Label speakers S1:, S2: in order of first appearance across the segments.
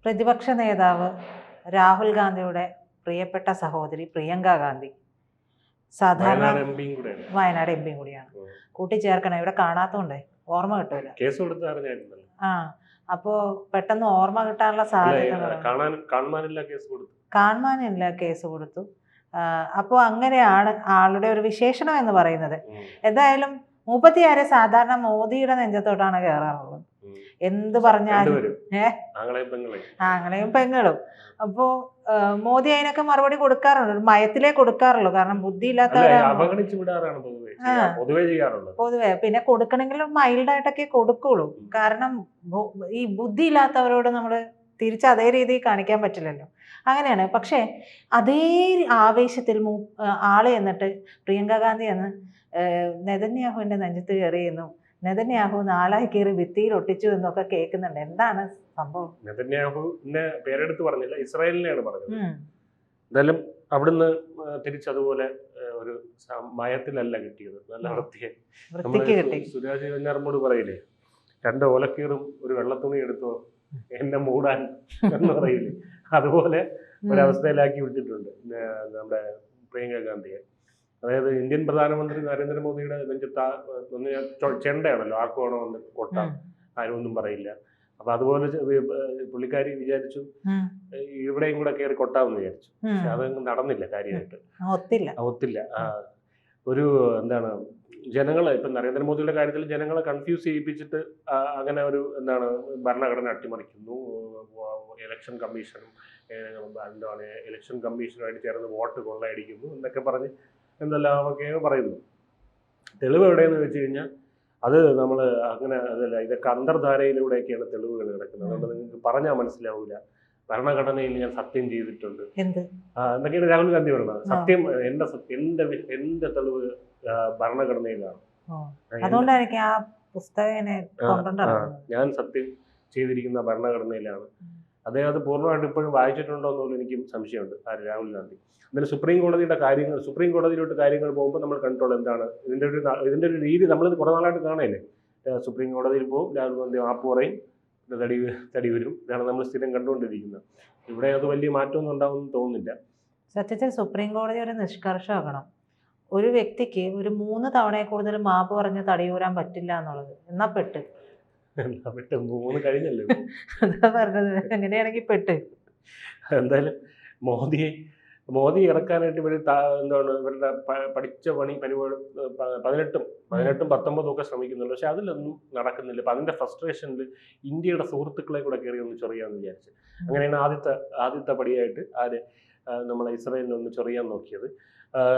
S1: പ്രതിപക്ഷ നേതാവ് രാഹുൽ ഗാന്ധിയുടെ പ്രിയപ്പെട്ട സഹോദരി പ്രിയങ്ക ഗാന്ധി സാധാരണ വയനാട് എം പിയും കൂടിയാണ്. കൂട്ടിച്ചേർക്കണം, ഇവിടെ കാണാത്തോണ്ടേ ഓർമ്മ കിട്ടൂല. ആ അപ്പോ പെട്ടെന്ന് ഓർമ്മ കിട്ടാനുള്ള സാധ്യത കാണാനില്ല കേസ് കൊടുത്തു. അപ്പോൾ അങ്ങനെയാണ് ആളുടെ ഒരു വിശേഷണം എന്ന് പറയുന്നത്. എന്തായാലും 36 സാധാരണ മോദിയുടെ നെഞ്ചത്തോട്ടാണ് കയറാറുള്ളത്. എന്ത് പറഞ്ഞാലും ആങ്ങളെയും പെങ്ങളും. അപ്പോ മോദി അതിനൊക്കെ മറുപടി കൊടുക്കാറുണ്ട്, മയത്തിലേ കൊടുക്കാറുള്ളൂ. കാരണം ബുദ്ധി ഇല്ലാത്തവരാണ് പൊതുവെ. പിന്നെ കൊടുക്കണമെങ്കിലും മൈൽഡായിട്ടൊക്കെ കൊടുക്കുള്ളൂ. കാരണം ഈ ബുദ്ധി ഇല്ലാത്തവരോട് നമ്മൾ തിരിച്ച് അതേ രീതിയിൽ കാണിക്കാൻ പറ്റില്ലല്ലോ. അങ്ങനെയാണ്. പക്ഷേ അതേ ആവേശത്തിൽ ആള് എന്നിട്ട് പ്രിയങ്ക ഗാന്ധി എന്ന് നെതന്യാഹുവിന്റെ നെഞ്ചത്ത് കയറിയെന്നും നെതന്യാഹു നാലായി കയറി ഭിത്തിയിൽ ഒട്ടിച്ചു എന്നൊക്കെ കേൾക്കുന്നുണ്ട്. എന്താണ് സംഭവം?
S2: നെതന്യാഹുവിനെ പേരെടുത്ത് പറഞ്ഞില്ല, ഇസ്രായേലിനെയാണ് പറഞ്ഞത്. എന്തായാലും അവിടുന്ന് തിരിച്ചതുപോലെ ഒരു മയത്തിലല്ല കിട്ടിയത്, നല്ല വൃത്തിയായി. സുരാജ് വെഞ്ഞാറമ്മോട് പറയില്ലേ, 2 ഓലക്കീറും ഒരു വെള്ളത്തുണി എടുത്തോ എന്നെ മൂടാൻ എന്ന് പറയില്ലേ, അതുപോലെ ഒരവസ്ഥയിലാക്കി വിട്ടിട്ടുണ്ട് നമ്മുടെ പ്രിയങ്ക ഗാന്ധിയെ. അതായത് ഇന്ത്യൻ പ്രധാനമന്ത്രി നരേന്ദ്രമോദിയുടെ നെഞ്ചത്ത് ചെണ്ടയാണല്ലോ, ആർക്കും വേണോ വന്ന് കൊട്ടാം, ആരും ഒന്നും പറയില്ല. അപ്പൊ അതുപോലെ പുള്ളിക്കാരി വിചാരിച്ചു ഇവിടെയും കൂടെ കയറി കൊട്ടാമെന്ന് വിചാരിച്ചു. പക്ഷെ അതൊന്നും നടന്നില്ല, കാര്യമായിട്ട് ഒത്തില്ല. ഒരു എന്താണ് ജനങ്ങളെ ഇപ്പൊ നരേന്ദ്രമോദിയുടെ കാര്യത്തിൽ ജനങ്ങളെ കൺഫ്യൂസ് ചെയ്യിപ്പിച്ചിട്ട് അങ്ങനെ ഒരു എന്താണ് ഭരണഘടന അട്ടിമറിക്കുന്നു, ഇലക്ഷൻ കമ്മീഷനും എന്താണ് ഇലക്ഷൻ കമ്മീഷനുമായിട്ട് ചേർന്ന് വോട്ട് കൊള്ളയടിക്കുന്നു എന്നൊക്കെ പറഞ്ഞ് എന്തെല്ലാമൊക്കെയോ പറയുന്നു. തെളിവ് എവിടെയെന്ന് വെച്ച് കഴിഞ്ഞാൽ അത് നമ്മൾ അങ്ങനെ അതല്ല, ഇതൊക്കെ അന്തർധാരയിലൂടെയൊക്കെയാണ് തെളിവുകൾ കിടക്കുന്നത്. അതുകൊണ്ട് നിങ്ങൾക്ക് പറഞ്ഞാൽ മനസ്സിലാവില്ല. ഭരണഘടനയിൽ ഞാൻ സത്യം ചെയ്തിട്ടുണ്ട് എന്തൊക്കെയാണ് രാഹുൽ ഗാന്ധി പറയുന്നത്. സത്യം എന്റെ തെളിവ് ഭരണഘടനയിലാണ്. ഞാൻ സത്യം ചെയ്തിരിക്കുന്ന ഭരണഘടനയിലാണ്. അദ്ദേഹം അത് പൂർണ്ണമായിട്ട് ഇപ്പോഴും വായിച്ചിട്ടുണ്ടോ എന്നുള്ളത് എനിക്കും സംശയമുണ്ട്. രാഹുൽ ഗാന്ധി എന്നാലും സുപ്രീം കോടതിയിലോട്ട് കാര്യങ്ങൾ പോകുമ്പോൾ നമ്മൾ കൺട്രോൾ എന്താണ് ഇതിന്റെ ഒരു രീതി നമ്മളിത് കുറേ നാളായിട്ട് കാണല്ലേ. സുപ്രീം കോടതിയിൽ പോകും, രാഹുൽ ഗാന്ധി മാപ്പ് പറയും, തടി വരും. ഇതാണ് നമ്മൾ സ്ഥിരം കണ്ടുകൊണ്ടിരിക്കുന്നത്. ഇവിടെ അത് വലിയ മാറ്റമൊന്നും ഉണ്ടാവുമെന്ന് തോന്നുന്നില്ല.
S1: സത്യത്തിൽ സുപ്രീം കോടതി ഒരു നിഷ്കർഷമാക്കണം. ഒരു വ്യക്തിക്ക് ഒരു 3 തവണയെ കൂടുതൽ മാപ്പ് പറഞ്ഞ് തടിയൂരാൻ പറ്റില്ല എന്നുള്ളത്. എന്നാ പെട്ട്
S2: 3 കഴിഞ്ഞല്ലോ.
S1: അതാ പറഞ്ഞത്, എങ്ങനെയാണെങ്കിൽ പെട്ട്.
S2: എന്തായാലും മോദി ഇറക്കാനായിട്ട് ഇവർ എന്താണ് ഇവരുടെ പഠിച്ച പരിപാടി 18, 19 ഒക്കെ ശ്രമിക്കുന്നുണ്ട്. പക്ഷെ അതിലൊന്നും നടക്കുന്നില്ല. അപ്പം അതിൻ്റെ ഫ്രസ്ട്രേഷനിൽ ഇന്ത്യയുടെ സുഹൃത്തുക്കളെ കൂടെ കയറി ഒന്ന് ചൊറിയാന്ന് വിചാരിച്ചു. അങ്ങനെയാണ് ആദ്യത്തെ പടിയായിട്ട് നമ്മളെ ഇസ്രായേലിനെ ഒന്ന് ചൊറിയാൻ നോക്കിയത്.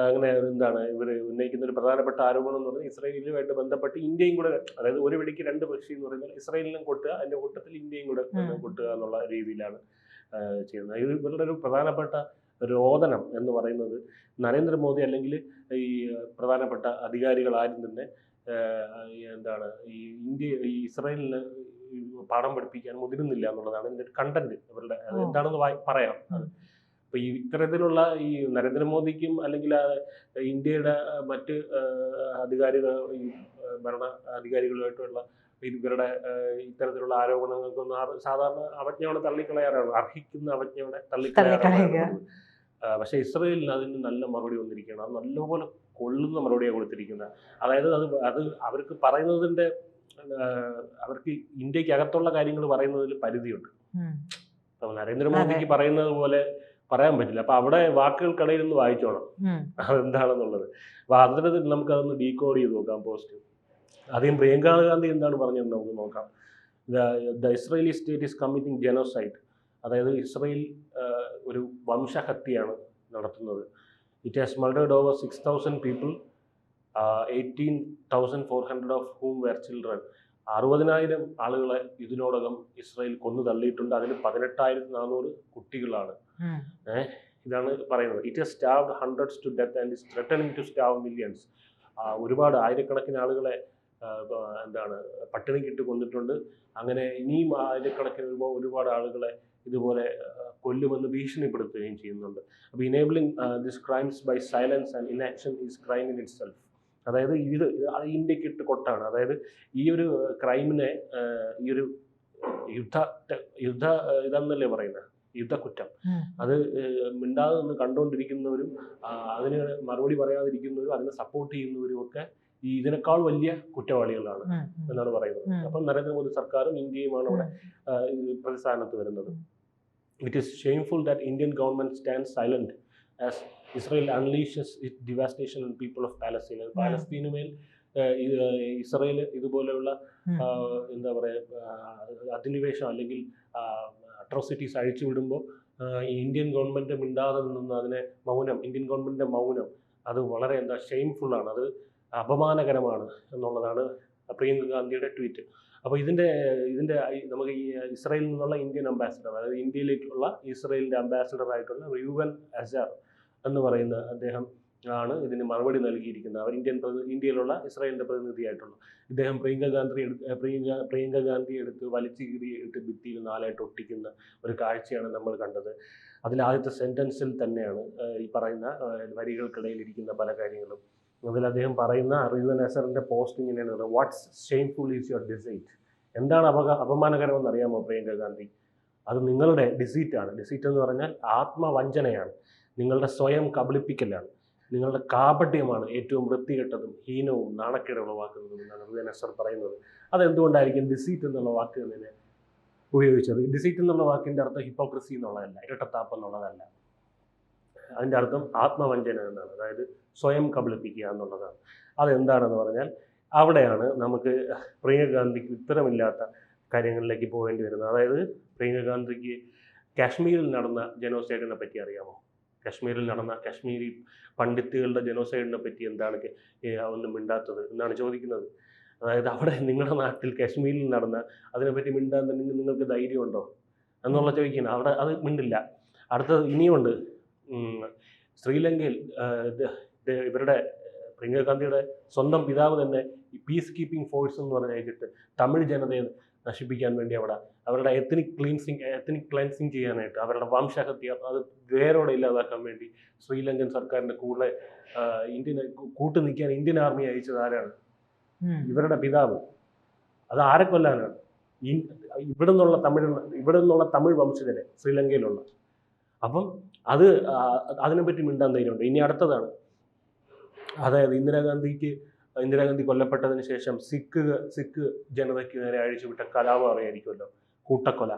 S2: അങ്ങനെ എന്താണ് ഇവർ ഉന്നയിക്കുന്ന ഒരു പ്രധാനപ്പെട്ട ആരോപണം എന്ന് പറഞ്ഞാൽ ഇസ്രായേലുമായിട്ട് ബന്ധപ്പെട്ട് ഇന്ത്യയും കൂടെ, അതായത് ഒരു വെടിക്ക് 2 പക്ഷി എന്ന് പറയുന്നത് ഇസ്രായേലിനും കൊട്ടുക, അതിൻ്റെ കൂട്ടത്തിൽ ഇന്ത്യയും കൂടെ കൊട്ടുക എന്നുള്ള രീതിയിലാണ് ചെയ്യുന്നത്. ഇത് ഇവരുടെ ഒരു പ്രധാനപ്പെട്ട രോദനം എന്ന് പറയുന്നത് നരേന്ദ്രമോദി അല്ലെങ്കിൽ ഈ പ്രധാനപ്പെട്ട അധികാരികൾ ആരും തന്നെ എന്താണ് ഈ ഇസ്രായേലിന് പാഠം പഠിപ്പിക്കാൻ മുതിരുന്നില്ല എന്നുള്ളതാണ് ഇതിൻ്റെ ഒരു കണ്ടന്റ്. ഇവരുടെ എന്താണെന്ന് പറയാം. അപ്പൊ ഈ ഇത്തരത്തിലുള്ള ഈ നരേന്ദ്രമോദിക്കും അല്ലെങ്കിൽ ഇന്ത്യയുടെ മറ്റ് ഭരണ അധികാരികളുമായിട്ടുള്ള ഇവരുടെ ഇത്തരത്തിലുള്ള ആരോപണങ്ങൾക്കൊന്നും സാധാരണ അവജ്ഞയോടെ തള്ളിക്കളയാറാണ്, അർഹിക്കുന്ന അവജ്ഞയോടെ തള്ളിക്കളയാറാണ്. പക്ഷെ ഇസ്രായേലിന് അതിന് നല്ല മറുപടി വന്നിരിക്കുകയാണ്. അത് നല്ലപോലെ കൊള്ളുന്ന മറുപടിയാണ് കൊടുത്തിരിക്കുന്നത്. അതായത് അത് അവർക്ക് പറയുന്നതിന്റെ അവർക്ക് ഇന്ത്യക്ക് അകത്തുള്ള കാര്യങ്ങൾ പറയുന്നതിൽ പരിധിയുണ്ട്. അപ്പൊ നരേന്ദ്രമോദിക്ക് പറയുന്നത് പോലെ പറയാൻ പറ്റില്ല. അപ്പൊ അവിടെ വാക്കുകൾക്കിടയിൽ നിന്ന് വായിച്ചോണം അതെന്താണെന്നുള്ളത്. അപ്പൊ അതിനകത്ത് നമുക്കതൊന്ന് ഡീകോഡ് ചെയ്ത് നോക്കാം. പോസ്റ്റ് ആദ്യം പ്രിയങ്ക ഗാന്ധി എന്താണ് പറഞ്ഞത് നമുക്ക് നോക്കാം. The Israeli state is committing genocide. അതായത് ഇസ്രായേൽ ഒരു വംശഹത്യയാണ് നടത്തുന്നത്. It has murdered over 6,000 people, 18,400 of whom were children. 60,000 ആളുകളെ ഇതിനോടകം ഇസ്രായേൽ കൊന്നു തള്ളിയിട്ടുണ്ട്. അതിൽ 18,400 കുട്ടികളാണ്. ഇതാണ് പറയുന്നത്. It has starved hundreds to death and is threatening to starve millions. ഒരുപാട് ആയിരക്കണക്കിന് ആളുകളെ എന്താണ് പട്ടിണിക്കിട്ട് കൊന്നിട്ടുണ്ട്. അങ്ങനെ ഇനിയും ആയിരക്കണക്കിന് ഒരുപാട് ആളുകളെ ഇതുപോലെ കൊല്ലുമെന്ന് ഭീഷണിപ്പെടുത്തുകയും ചെയ്യുന്നുണ്ട്. അപ്പോൾ enabling this crimes by silence and inaction is crime in itself. അതായത് ഇത് ഇന്ത്യക്ക് ഇട്ട് കൊട്ടാണ്. അതായത് ഈ ഒരു ക്രൈമിനെ ഈ ഒരു യുദ്ധ യുദ്ധ ഇതെന്നല്ലേ പറയുന്നത്, യുദ്ധക്കുറ്റം. അത് മിണ്ടാതെ നിന്ന് കണ്ടുകൊണ്ടിരിക്കുന്നവരും അതിന് മറുപടി പറയാതിരിക്കുന്നവരും അതിനെ സപ്പോർട്ട് ചെയ്യുന്നവരും ഒക്കെ ഇതിനേക്കാൾ വലിയ കുറ്റവാളികളാണ് എന്നാണ് പറയുന്നത്. അപ്പം നരേന്ദ്രമോദി സർക്കാരും ഇന്ത്യയുമാണ് അവിടെ പ്രതിസ്ഥാനത്ത് വരുന്നത്. It is shameful that Indian government stand silent as Israel unleashes it devastation on people of Palestine. പാലസ്തീനുമേൽ ഇസ്രായേൽ ഇതുപോലെയുള്ള എന്താ പറയുക അധിനിവേശം അല്ലെങ്കിൽ അട്രോസിറ്റീസ് അഴിച്ചുവിടുമ്പോൾ ഇന്ത്യൻ ഗവൺമെന്റ് മിണ്ടാതെ നിന്ന് അതിനെ ഇന്ത്യൻ ഗവൺമെന്റിന്റെ മൗനം അത് വളരെ ഷെയിംഫുള്ളാണ്, അത് അപമാനകരമാണ് എന്നുള്ളതാണ് പ്രിയങ്ക ഗാന്ധിയുടെ ട്വീറ്റ്. അപ്പോൾ ഇതിൻ്റെ നമുക്ക് ഈ ഇസ്രായേലിൽ നിന്നുള്ള ഇന്ത്യൻ അംബാസിഡർ, അതായത് ഇന്ത്യയിലേക്കുള്ള ഇസ്രായേലിൻ്റെ അംബാസിഡർ ആയിട്ടുള്ള റൂവൻ അസാർ എന്ന് പറയുന്ന അദ്ദേഹം ആണ് ഇതിന് മറുപടി നൽകിയിരിക്കുന്നത്. അവർ ഇന്ത്യയിലുള്ള ഇസ്രായേലിൻ്റെ പ്രതിനിധിയായിട്ടുള്ള ഇദ്ദേഹം പ്രിയങ്ക ഗാന്ധി എടുത്ത് വലിച്ചു കീറിയിട്ട് ഭിത്തിയിൽ 4 ഒട്ടിക്കുന്ന ഒരു കാഴ്ചയാണ് നമ്മൾ കണ്ടത്. അതിൽ ആദ്യത്തെ സെൻറ്റൻസിൽ തന്നെയാണ് ഈ പറയുന്ന വരികൾക്കിടയിൽ ഇരിക്കുന്ന പല കാര്യങ്ങളും. അതിൽ അദ്ദേഹം പറയുന്ന റൂവൻ അസാറിൻ്റെ പോസ്റ്റ് ഇങ്ങനെയാണ്: വാട്ട്സ് ഷെയിംഫുൾ ഈസ് യുവർ ഡിസൈറ്റ്. എന്താണ് അപമാനകരമെന്ന് അറിയാമോ പ്രിയങ്ക ഗാന്ധി? അത് നിങ്ങളുടെ ഡിസീറ്റാണ്. ഡിസീറ്റ് എന്ന് പറഞ്ഞാൽ ആത്മവഞ്ചനയാണ്, നിങ്ങളുടെ സ്വയം കബളിപ്പിക്കലാണ്, നിങ്ങളുടെ കാപട്യമാണ് ഏറ്റവും വൃത്തികെട്ടതും ഹീനവും നാണക്കേട് ഉളവാക്കുന്നതും എന്നാണ് റൂവൻ അസാർ പറയുന്നത്. അതെന്തുകൊണ്ടായിരിക്കും ഡിസീറ്റ് എന്നുള്ള വാക്ക് തന്നെ ഉപയോഗിച്ചത്? ഡിസീറ്റ് എന്നുള്ള വാക്കിൻ്റെ അർത്ഥം ഹിപ്പോക്രസി എന്നുള്ളതല്ല, ഇരട്ടത്താപ്പ് എന്നുള്ളതല്ല. അതിൻ്റെ അർത്ഥം ആത്മവഞ്ചന എന്നാണ്, അതായത് സ്വയം കബളിപ്പിക്കുക എന്നുള്ളതാണ്. അതെന്താണെന്ന് പറഞ്ഞാൽ അവിടെയാണ് നമുക്ക് പ്രിയങ്ക ഗാന്ധിക്ക് ഉത്തരമില്ലാത്ത കാര്യങ്ങളിലേക്ക് പോകേണ്ടി വരുന്നത്. അതായത് പ്രിയങ്ക ഗാന്ധിക്ക് കാശ്മീരിൽ നടന്ന ജനോസൈഡിനെ പറ്റി അറിയാമോ? കാശ്മീരിൽ നടന്ന കാശ്മീരി പണ്ഡിറ്റുകളുടെ ജനോസൈഡിനെ പറ്റി എന്താണ് ഒന്നും മിണ്ടാത്തത് എന്നാണ് ചോദിക്കുന്നത്. അതായത് അവിടെ നിങ്ങളുടെ നാട്ടിൽ കാശ്മീരിൽ നടന്ന അതിനെപ്പറ്റി മിണ്ടാൻ തന്നെ നിങ്ങൾക്ക് ധൈര്യമുണ്ടോ എന്നുള്ള ചോദിക്കുന്നത്. അവിടെ അത് മിണ്ടില്ല. അടുത്തത് ഇനിയുണ്ട്. ശ്രീലങ്കയിൽ ഇവരുടെ പ്രിയങ്ക ഗാന്ധിയുടെ സ്വന്തം പിതാവ് തന്നെ പീസ് കീപ്പിംഗ് ഫോഴ്സ് എന്ന് പറഞ്ഞിട്ട് തമിഴ് ജനതയെ നശിപ്പിക്കാൻ വേണ്ടി അവരുടെ എത്നിക് ക്ലെൻസിങ് ചെയ്യാനായിട്ട്, അവരുടെ വംശഹത്യ അത് വേരോടെ ഇല്ലാതാക്കാൻ വേണ്ടി ശ്രീലങ്കൻ സർക്കാരിൻ്റെ കൂടെ കൂട്ടു നിൽക്കാൻ ഇന്ത്യൻ ആർമി അയച്ചത് ആരാണ്? ഇവരുടെ പിതാവ്. അത് ആരെ കൊല്ലാനാണ്? ഇവിടെ നിന്നുള്ള തമിഴ് വംശജരെ ശ്രീലങ്കയിലുള്ള. അപ്പം അതിനെപ്പറ്റി മിണ്ടാൻ ധൈര്യമുണ്ട്. ഇനി അടുത്തതാണ്, അതായത് ഇന്ദിരാഗാന്ധി കൊല്ലപ്പെട്ടതിന് ശേഷം സിഖ് ജനതയ്ക്ക് നേരെ അഴിച്ചുവിട്ട കലാപം അറിയായിരിക്കുമല്ലോ, കൂട്ടക്കൊല.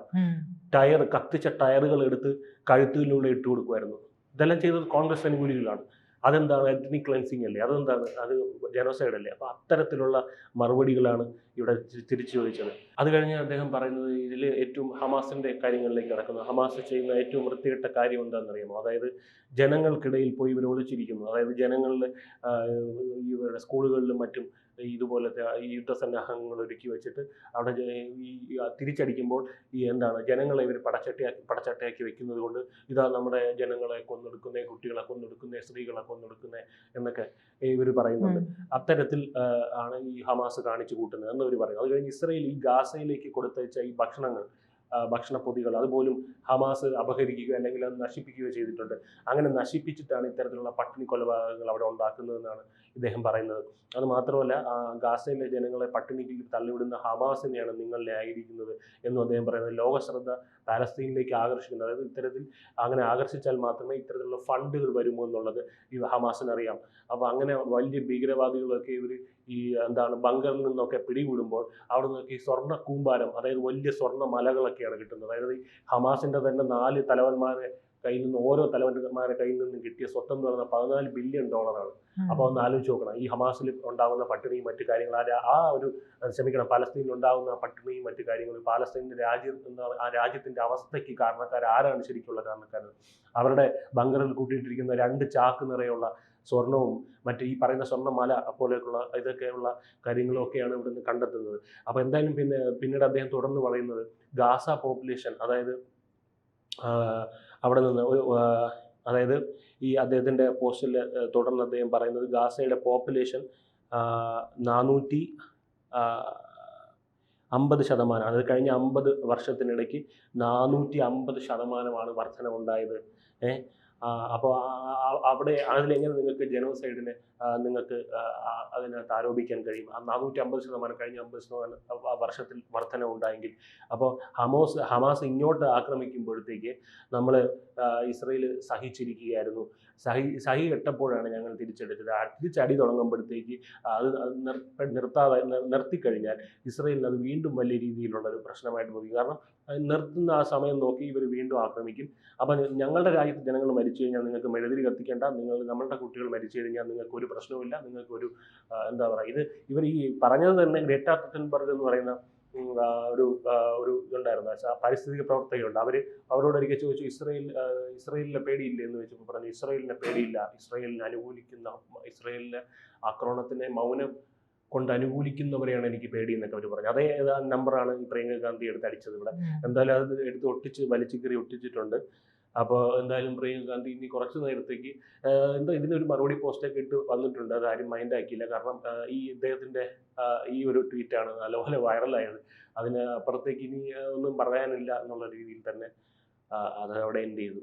S2: കത്തിച്ച ടയറുകൾ എടുത്ത് കഴുത്തിലൂടെ ഇട്ട് കൊടുക്കുമായിരുന്നു. ഇതെല്ലാം ചെയ്തത് കോൺഗ്രസ് അനുകൂലികളാണ്. അതെന്താണ്? എത്നിക് ക്ലെൻസിങ് അല്ലേ? അതെന്താണ്? അത് ജനോസൈഡ് അല്ലേ? അപ്പോൾ അത്തരത്തിലുള്ള മറുപടികളാണ് ഇവിടെ തിരിച്ചു ചോദിച്ചത്. അത് കഴിഞ്ഞ് അദ്ദേഹം പറയുന്നത് ഇതിൽ ഏറ്റവും ഹമാസിൻ്റെ കാര്യങ്ങളിലേക്ക് കിടക്കുന്നു. ഹമാസ് ചെയ്യുന്ന ഏറ്റവും വൃത്തികെട്ട കാര്യം എന്താണെന്നറിയാമോ? അതായത് ജനങ്ങൾക്കിടയിൽ പോയി ഇവർ ഒളിച്ചിരിക്കുന്നു. അതായത് ജനങ്ങളിൽ ഇവരുടെ സ്കൂളുകളിലും മറ്റും ഇതുപോലത്തെ ഈ യുദ്ധസന്നാഹങ്ങൾ ഒരുക്കി വെച്ചിട്ട് അവിടെ തിരിച്ചടിക്കുമ്പോൾ ജനങ്ങളെ ഇവർ പടച്ചട്ടയാക്കി വെക്കുന്നത് കൊണ്ട് ഇതാ നമ്മുടെ ജനങ്ങളെ കൊന്നെടുക്കുന്നേ, കുട്ടികളെ കൊന്നെടുക്കുന്നേ, സ്ത്രീകളെ കൊന്നെടുക്കുന്നേ എന്നൊക്കെ ഇവർ പറയുന്നുണ്ട്. അത്തരത്തിൽ ആണ് ഈ ഹമാസ് കാണിച്ചു കൂട്ടുന്നത് എന്ന് ഇവർ പറയുന്നത്. അത് കഴിഞ്ഞ് ഇസ്രായേൽ ഈ ഗാസയിലേക്ക് കൊടുത്തയച്ച ഈ ഭക്ഷണപ്പൊതികൾ അതുപോലും ഹമാസ് അപഹരിക്കുകയോ അല്ലെങ്കിൽ അത് നശിപ്പിക്കുകയോ ചെയ്തിട്ടുണ്ട്. അങ്ങനെ നശിപ്പിച്ചിട്ടാണ് ഇത്തരത്തിലുള്ള പട്ടിണി കൊലപാതകങ്ങൾ അവിടെ ഉണ്ടാക്കുന്നതെന്നാണ് ഇദ്ദേഹം പറയുന്നത്. അത് മാത്രമല്ല, ഗാസയിലെ ജനങ്ങളെ പട്ടിണിക്ക് തള്ളിവിടുന്ന ഹമാസിനെയാണ് നിങ്ങൾ ന്യായീകരിക്കുന്നത് എന്നും അദ്ദേഹം പറയുന്നത്. ലോകശ്രദ്ധ പാലസ്തീനിലേക്ക് ആകർഷിക്കുന്നത്, അതായത് ഇത്തരത്തിൽ അങ്ങനെ ആകർഷിച്ചാൽ മാത്രമേ ഇത്തരത്തിലുള്ള ഫണ്ടുകൾ വരുമോ എന്നുള്ളത് ഈ ഹമാസിനറിയാം. അപ്പോൾ അങ്ങനെ വലിയ ഭീകരവാദികളൊക്കെ ഇവർ ബങ്കറിൽ നിന്നൊക്കെ പിടികൂടുമ്പോൾ അവിടെ നിന്നൊക്കെ ഈ സ്വർണ്ണ കൂമ്പാരം, അതായത് വലിയ സ്വർണ്ണ മലകളൊക്കെയാണ് കിട്ടുന്നത്. അതായത് ഈ ഹമാസിൻ്റെ തന്നെ 4 തലവന്മാരെ കയ്യിൽ നിന്ന്, ഓരോ തലവന്മാരെ കയ്യിൽ നിന്നും കിട്ടിയ സ്വത്തെന്ന് പറയുന്നത് $14 ബില്യൺ. അപ്പോൾ ഒന്ന് ആലോചിച്ച് നോക്കണം, ഈ ഹമാസിൽ ഉണ്ടാകുന്ന പട്ടിണിയും മറ്റു കാര്യങ്ങൾ, പലസ്തീനിൽ ഉണ്ടാകുന്ന പട്ടിണിയും മറ്റു കാര്യങ്ങളും, പാലസ്തീനിൻ്റെ ആ രാജ്യത്തിൻ്റെ അവസ്ഥയ്ക്ക് ആരാണ് ശരിക്കുള്ള കാരണക്കാരൻ? അവരുടെ ബങ്കറിൽ കൂട്ടിയിട്ടിരിക്കുന്ന 2 ചാക്ക് നിറയുള്ള സ്വർണവും മറ്റ് ഈ പറയുന്ന സ്വർണ്ണമല പോലെയൊക്കെയുള്ള ഇതൊക്കെയുള്ള കാര്യങ്ങളും ഒക്കെയാണ് ഇവിടെ നിന്ന് കണ്ടെത്തുന്നത്. അപ്പോൾ എന്തായാലും പിന്നീട് അദ്ദേഹം തുടർന്ന് പറയുന്നത് ഗാസ പോപ്പുലേഷൻ, അതായത് അവിടെ നിന്ന് അതായത് ഈ അദ്ദേഹത്തിൻ്റെ പോസ്റ്റിൽ തുടർന്ന് അദ്ദേഹം പറയുന്നത് ഗാസയുടെ പോപ്പുലേഷൻ 450%, അത് കഴിഞ്ഞ 50 വർഷത്തിനിടയ്ക്ക് 450% വർധനവുണ്ടായത്. അപ്പോൾ അവിടെ അതിലെങ്ങനെ നിങ്ങൾക്ക് ജനോസൈഡിനെ നിങ്ങൾക്ക് അതിനകത്ത് ആരോപിക്കാൻ കഴിയും? 450% കഴിഞ്ഞ 50% വർഷത്തിൽ വർധന ഉണ്ടായെങ്കിൽ. അപ്പോൾ ഹമാസ് ഇങ്ങോട്ട് ആക്രമിക്കുമ്പോഴത്തേക്ക് നമ്മൾ ഇസ്രയേൽ സഹിച്ചിരിക്കുകയായിരുന്നു. സഹി കെട്ടപ്പോഴാണ് ഞങ്ങൾ തിരിച്ചെടുത്തത്. തിരിച്ചടി തുടങ്ങുമ്പോഴത്തേക്ക് അത് നിർത്തിക്കഴിഞ്ഞാൽ ഇസ്രയേലിന് അത് വീണ്ടും വലിയ രീതിയിലുള്ള ഒരു പ്രശ്നമായിട്ട് പോയി. കാരണം നിർത്തുന്ന ആ സമയം നോക്കി ഇവർ വീണ്ടും ആക്രമിക്കും. അപ്പം ഞങ്ങളുടെ രാജ്യത്ത് ജനങ്ങൾ മരിച്ചു കഴിഞ്ഞാൽ നിങ്ങൾക്ക് മെഴുതിരി കത്തിക്കേണ്ട, നമ്മളുടെ കുട്ടികൾ മരിച്ചു കഴിഞ്ഞാൽ നിങ്ങൾക്ക് ഒരു പ്രശ്നവുമില്ല, നിങ്ങൾക്കൊരു എന്താ പറയുക, ഇവർ ഈ പറഞ്ഞത് തന്നെ ഗ്രേറ്റ തുൻബർഗ് എന്ന് പറയുന്ന ഒരു ഇതുണ്ടായിരുന്നു, പാരിസ്ഥിതിക പ്രവർത്തകരുണ്ട്. അവരോടൊരിക്കൽ ചോദിച്ചു, ഇസ്രയേലിനെ പേടിയില്ലേ എന്ന് ചോദിച്ചപ്പോൾ പറഞ്ഞു, ഇസ്രയേലിനെ പേടിയില്ല, ഇസ്രയേലിന്റെ ആക്രമണത്തിനെ മൗനം കൊണ്ട് അനുകൂലിക്കുന്നവരെയാണ് എനിക്ക് പേടി എന്നൊക്കെ അവർ പറഞ്ഞു. അതേ നമ്പറാണ് ഈ പ്രിയങ്ക ഗാന്ധി എടുത്ത് അടിച്ചത് ഇവിടെ. എന്തായാലും അത് എടുത്ത് വലിച്ചുകീറി ഒട്ടിച്ചിട്ടുണ്ട്. അപ്പോൾ എന്തായാലും പ്രിയങ്ക ഗാന്ധി ഇനി കുറച്ച് നേരത്തേക്ക് ഇതിനൊരു മറുപടി പോസ്റ്റൊക്കെ ഇട്ട് വന്നിട്ടുണ്ട്. അത് ആരും മൈൻഡ് ആക്കിയില്ല. കാരണം ഈ ഇദ്ദേഹത്തിൻ്റെ ഈ ഒരു ട്വീറ്റാണ് നല്ലപോലെ വൈറലായത്. അതിന് അപ്പുറത്തേക്ക് ഇനി ഒന്നും പറയാനില്ല എന്നുള്ള രീതിയിൽ തന്നെ അത് അവിടെ എൻഡ് ചെയ്തു.